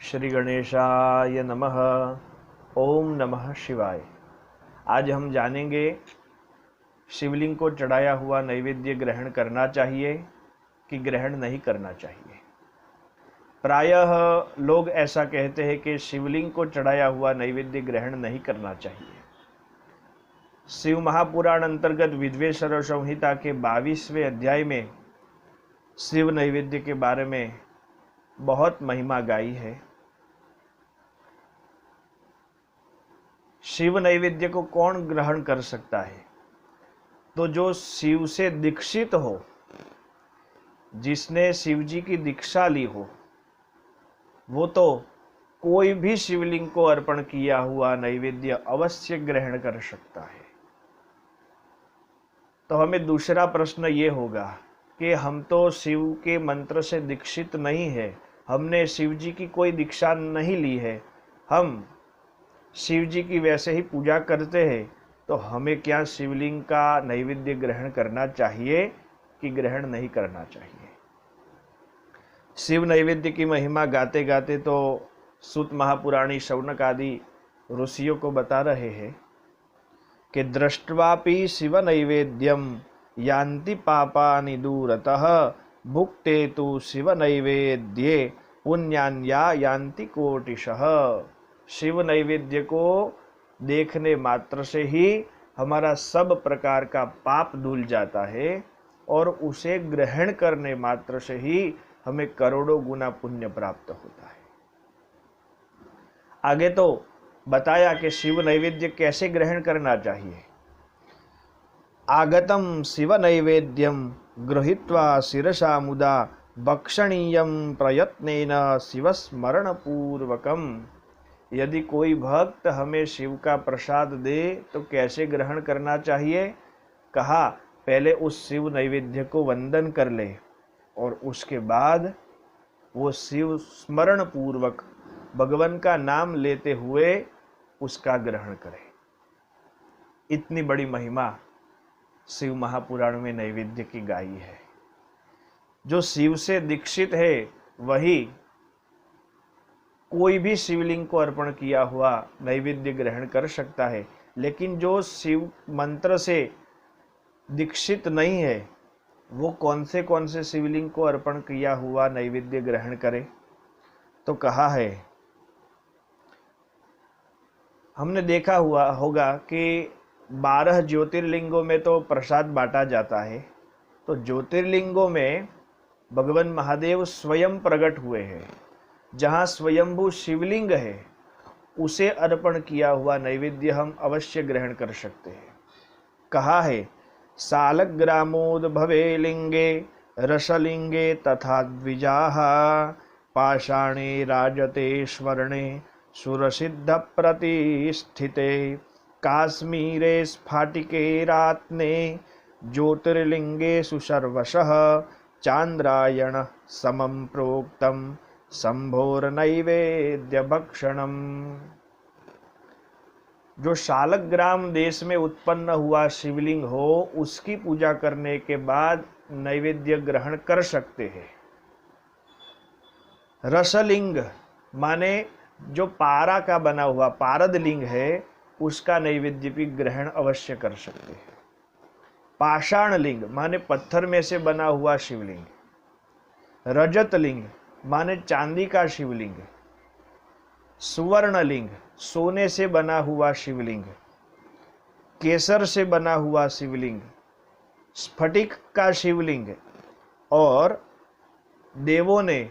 श्री गणेशाय नमः। ओम नमः शिवाय। आज हम जानेंगे शिवलिंग को चढ़ाया हुआ नैवेद्य ग्रहण करना चाहिए कि ग्रहण नहीं करना चाहिए। प्रायः लोग ऐसा कहते हैं कि शिवलिंग को चढ़ाया हुआ नैवेद्य ग्रहण नहीं करना चाहिए। शिव महापुराण अंतर्गत विद्वेश्वर संहिता के 22वें अध्याय में शिव नैवेद्य के बारे में बहुत महिमा गाई है। शिव नैवेद्य को कौन ग्रहण कर सकता है? तो जो शिव से दीक्षित हो, जिसने शिव जी की दीक्षा ली हो, वो तो कोई भी शिवलिंग को अर्पण किया हुआ नैवेद्य अवश्य ग्रहण कर सकता है। तो हमें दूसरा प्रश्न ये होगा कि हम तो शिव के मंत्र से दीक्षित नहीं है, हमने शिव जी की कोई दीक्षा नहीं ली है, हम शिव जी की वैसे ही पूजा करते हैं, तो हमें क्या शिवलिंग का नैवेद्य ग्रहण करना चाहिए कि ग्रहण नहीं करना चाहिए? शिव नैवेद्य की महिमा गाते गाते तो सूत महापुराणी शौनक आदि ऋषियों को बता रहे हैं कि दृष्ट्वापि शिव नैवेद्यम यान्ति पापानि दूरतः भुक्ते तु शिव नैवेद्ये पुण्यान्या यान्ति कोटिशः। शिव नैवेद्य को देखने मात्र से ही हमारा सब प्रकार का पाप धुल जाता है और उसे ग्रहण करने मात्र से ही हमें करोड़ों गुना पुण्य प्राप्त होता है। आगे तो बताया कि शिव नैवेद्य कैसे ग्रहण करना चाहिए। आगतम शिव नैवेद्यम गृहीत्वा शिरसा मुदा भक्षणीयम प्रयत्नेन शिव स्मरण पूर्वकम। यदि कोई भक्त हमें शिव का प्रसाद दे तो कैसे ग्रहण करना चाहिए? कहा, पहले उस शिव नैवेद्य को वंदन कर ले और उसके बाद वो शिव स्मरण पूर्वक भगवान का नाम लेते हुए उसका ग्रहण करे। इतनी बड़ी महिमा शिव महापुराण में नैवेद्य की गाई है। जो शिव से दीक्षित है वही कोई भी शिवलिंग को अर्पण किया हुआ नैवेद्य ग्रहण कर सकता है, लेकिन जो शिव मंत्र से दीक्षित नहीं है वो कौन से शिवलिंग को अर्पण किया हुआ नैवेद्य ग्रहण करे? तो कहा है, हमने देखा हुआ होगा कि 12 ज्योतिर्लिंगों में तो प्रसाद बांटा जाता है। तो ज्योतिर्लिंगों में भगवान महादेव स्वयं प्रकट हुए हैं। जहाँ स्वयंभू शिवलिंग है उसे अर्पण किया हुआ नैवेद्य हम अवश्य ग्रहण कर सकते हैं। कहा है, सालग्रामोद्भवे लिंगे रसलिंगे तथा द्विजाः पाषाणे राजते स्वर्णे सुरसिद्ध प्रतिष्ठिते काश्मीरे स्फाटिके रात्ने ज्योतिर्लिंगेषु सर्वशः चांद्रायण समं प्रोक्तम संभोर नैवेद्य भक्षणम। जो शालग्राम देश में उत्पन्न हुआ शिवलिंग हो उसकी पूजा करने के बाद नैवेद्य ग्रहण कर सकते हैं। रसलिंग माने जो पारा का बना हुआ पारद लिंग है उसका नैवेद्य भी ग्रहण अवश्य कर सकते हैं। पाषाण लिंग माने पत्थर में से बना हुआ शिवलिंग। रजत लिंग माने चांदी का शिवलिंग। सुवर्ण लिंग सोने से बना हुआ शिवलिंग। केसर से बना हुआ शिवलिंग। स्फटिक का शिवलिंग। और देवों ने,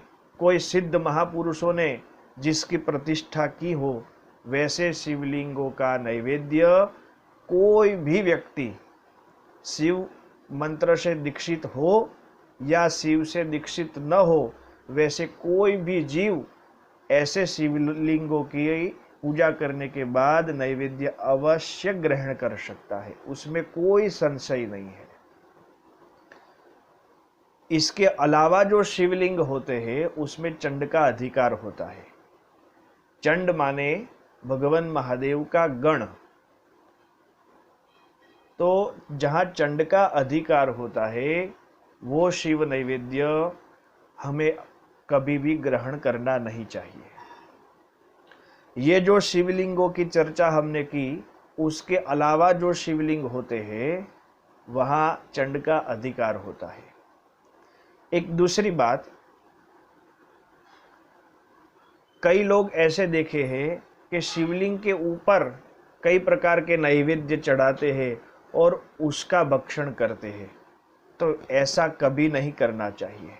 कोई सिद्ध महापुरुषों ने जिसकी प्रतिष्ठा की हो वैसे शिवलिंगों का नैवेद्य कोई भी व्यक्ति शिव मंत्र से दीक्षित हो या शिव से दीक्षित न हो, वैसे कोई भी जीव ऐसे शिवलिंगों की पूजा करने के बाद नैवेद्य अवश्य ग्रहण कर सकता है, उसमें कोई संशय नहीं है। इसके अलावा जो शिवलिंग होते हैं उसमें चंड का अधिकार होता है। चंड माने भगवान महादेव का गण। तो जहाँ चंड का अधिकार होता है वो शिव नैवेद्य हमें कभी भी ग्रहण करना नहीं चाहिए। ये जो शिवलिंगों की चर्चा हमने की, उसके अलावा जो शिवलिंग होते हैं वहां चंड का अधिकार होता है। एक दूसरी बात, कई लोग ऐसे देखे हैं कि शिवलिंग के ऊपर कई प्रकार के नैवेद्य चढ़ाते हैं और उसका भक्षण करते हैं, तो ऐसा कभी नहीं करना चाहिए।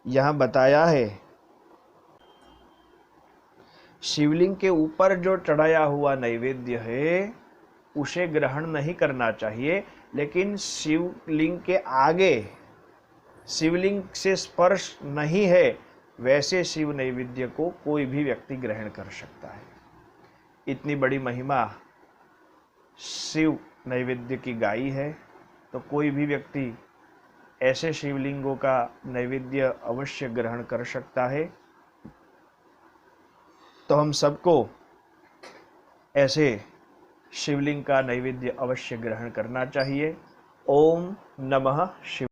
यहां बताया है शिवलिंग के ऊपर जो चढ़ाया हुआ नैवेद्य है उसे ग्रहण नहीं करना चाहिए, लेकिन शिवलिंग के आगे, शिवलिंग से स्पर्श नहीं है वैसे शिव नैवेद्य को कोई भी व्यक्ति ग्रहण कर सकता है। इतनी बड़ी महिमा शिव नैवेद्य की गाई है, तो कोई भी व्यक्ति ऐसे शिवलिंगों का नैवेद्य अवश्य ग्रहण कर सकता है। तो हम सबको ऐसे शिवलिंग का नैवेद्य अवश्य ग्रहण करना चाहिए। ओम नमः शिवाय।